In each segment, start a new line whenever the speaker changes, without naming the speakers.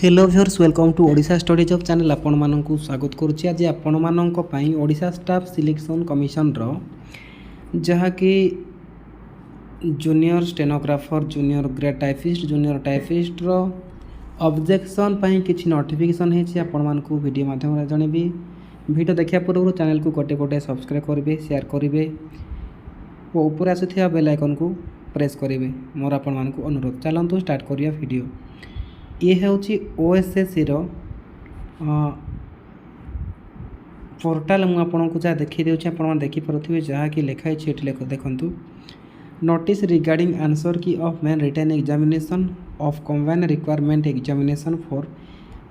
Hello viewers welcome to Odisha study job channel आपण मानक स्वागत करुच्ची। आज आपण मानक पई ओडिशा स्टाफ सिलेक्शन कमिशन रो जहाँकि junior stenographer junior grade typist रो ऑब्जेक्शन पई किछि नोटिफिकेशन हेछि आपण मानक वीडियो माध्यम रे जणेबी। वीडियो देखिया पूर्व चैनल को गोटे गोटे सब्सक्राइब करेंगे, शेयर करेंगे और ऊपर आसुथिया बेल आइकन को प्रेस करेंगे। मोर आपण मानक अनुरोध। चलतु स्टार्ट करिया वीडियो। ये हूँ ओएसएससी रो पोर्टाल मुझे जहाँ देखी दूसरी आप देखिपे जहाँकि लिखाई देखु notice regarding answer key of main written examination of combined requirement examination for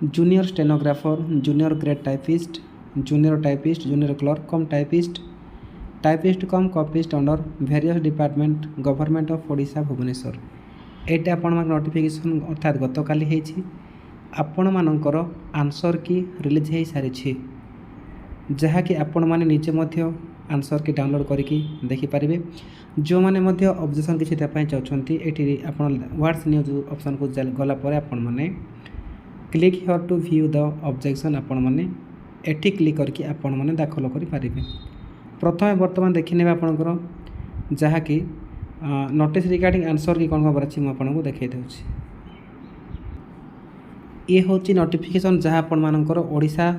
junior stenographer junior grade typist junior clerk cum typist cum copyist under various department government of Odisha Bhubaneswar. एटा आपण नोटिफिकेशन अर्थात गत काली आपण मानकर आंसर की release हो सारी जहाँकि आपण मैंने निजे आंसर की डाउनलोड करके देखिपारे। जो मैंने ऑब्जेक्शन किसी देपाई चाहते ये व्हाट्स न्यूज ऑप्शन को गलापर आपण मैंने click here to view the objection आपण मैंने एटी क्लिक करके आपण मैंने दाखल करें। प्रथम बर्तमान देखने आपंकर जहाँकि नोटिस रिगार्डिंग आंसर की कौन खबर अच्छी मुझे देखा दूसरी। ये हूँ नोटिफिकेशन जहाँ आपण मानकर Odisha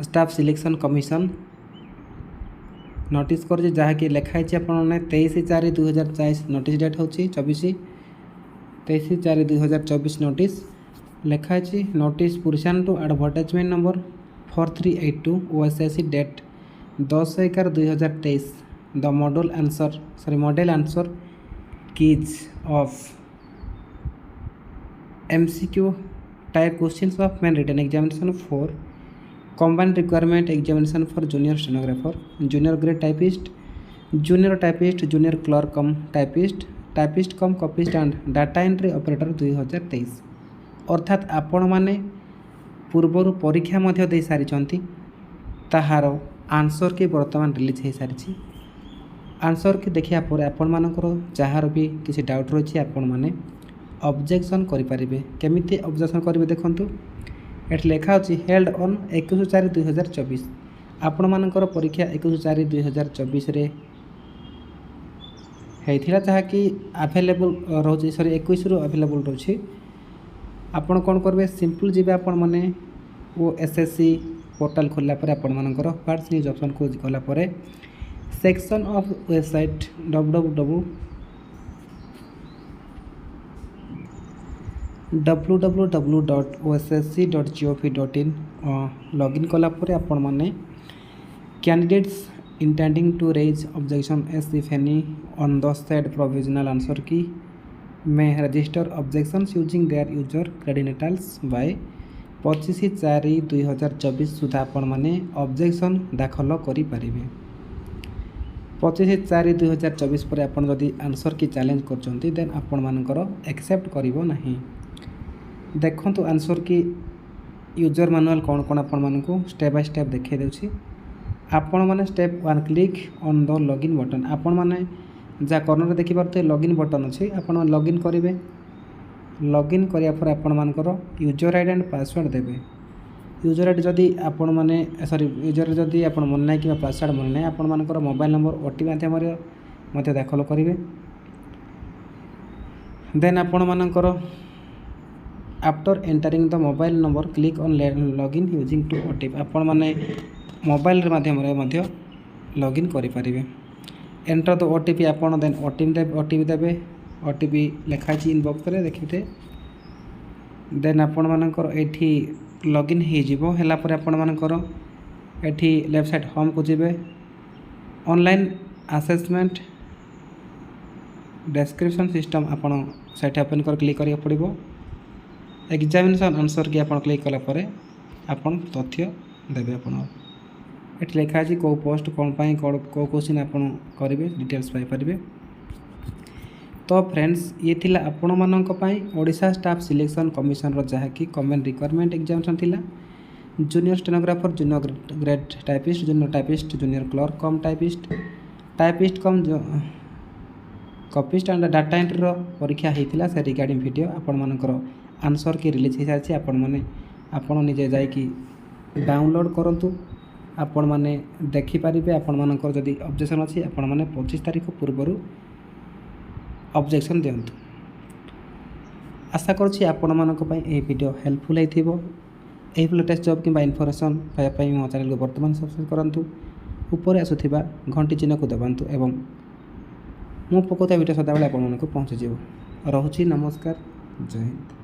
staff selection commission notice कर जहाँकि लिखाई आपने 23/4/2024 नोटिस डेट हूँ 23/4/2024 नोटिस लिखाई notice pursuant to advertisement number 4382 OSSC date 10/11/2023 the model answer keys of MCQ type questions of main written examination for combined requirement examination for junior stenographer junior grade typist junior clerk cum typist cum copyist and data entry operator 2023। अर्थात आपण माने पूर्वर परीक्षा मध्य दे सारी ताहार answer की वर्तमान release हो सारी। आंसर की देखिया पर आपण मानकर जार भी किसी डाउट रही आपण माने ऑब्जेक्शन करें। केमिति ऑब्जेक्शन करेंगे देखंतु एट लिखा होची हेल्ड ऑन 21/4/2024। आपण मानकर परीक्षा 21/4/2024 रे हेथिला जहाँकि अवेलेबल रोची 21 रु अवेलेबल रोची। आपण कौन करेंगे सिंपल जी आपण माने वो एसएससी पोर्टाल खोलला पर आपण मानकर व्हाट्स न्यूज ऑप्शन को गला पर section of website www.ossc.gov.in login कला पर आपण माने candidates intending to raise objections if any on the said provisional answer key में register objections using their user credentials by 25/4/2024 सुधा आपण माने ऑब्जेक्शन दाखल करि परिबे। 25/4/2024 पर आपण जदि आंसर की चैलेंज करचंती देन आपण मानकर एक्सेप्ट करिवो नाही। देखंतु आंसर की यूजर मैनुअल कौन कौन आपण मानकु स्टेप बाय स्टेप देखा दूसरी। आपण माने step 1 click on the login button. आपण माने जा कॉर्नर देखि पारते लॉगिन बटन अछि आपण लॉगिन करिवे। लॉगिन करिया पर आपण मानकर यूजर आईडी एंड पासवर्ड देबे। यूजर आईडी जदि आपण माने यूजर जदि आपण मन नै कि पासवर्ड मन नै आपण मानकर मोबाइल नंबर ओटीपी माध्यम रे मते दाखल करिवे। देन आपण मानकर after entering the mobile number click on login using to OTP. आपण माने मोबाइल माध्यम रे मध्य लॉगिन करि परिवे। एंटर द ओटीपी आपण देन ओटीपी देबे। ओटीपी लिखाई इनबॉक्स रे देखिते देन आपण मानकर एठी लॉगिन हो जिवो। हैला पर आपण मानकर एठी लेफ्ट साइड होम को जिवे। ऑनलाइन असेसमेंट डिस्क्रिप्शन सिस्टम आपण साइट ओपन कर क्लिक करिया पड़िबो। एग्जामिनेशन आंसर की आपण क्लिक कला पर आपण तथ्य देबे। आपण एठी लिखा अछि को पोस्ट कोन पई को क्वेश्चन आपण करिवे डिटेल्स पाई परिबे। तो फ्रेंड्स ये थिला आपण मानक पई ओडिशा स्टाफ सिलेक्शन कमिशन रो जहाँकि कम्बाइंड रिक्वायरमेंट एग्जामिनेशन थिला junior stenographer junior grade typist junior clerk cum typist cum copyist and data entry परीक्षा होता से रिगार्डिंग वीडियो आपण मानकर आंसर की रिलीज हो सारी आपण निजे जाकि डाउनलोड करंतु आपण मैंने देखिपारे आपण मानकर जदि ऑब्जेक्शन अच्छी आपण मैंने 25 तारीख पूर्वर ऑब्जेक्शन दिंतु। आशा करुँच आपण मानक ये वीडियो हेल्पफुल होइथिबो। एही लेटेस्ट जॉब कि इनफॉरमेशन पाइबाई मो चैनल को बर्तमान सब्सक्राइब करंतु, ऊपर आसुथिबा घंटी चिन्ह को दबांतु एवं मो पकोता वीडियो सदाबेले आपण मानक पहुँचीजिवो। रहुछि नमस्कार, जय हिंद।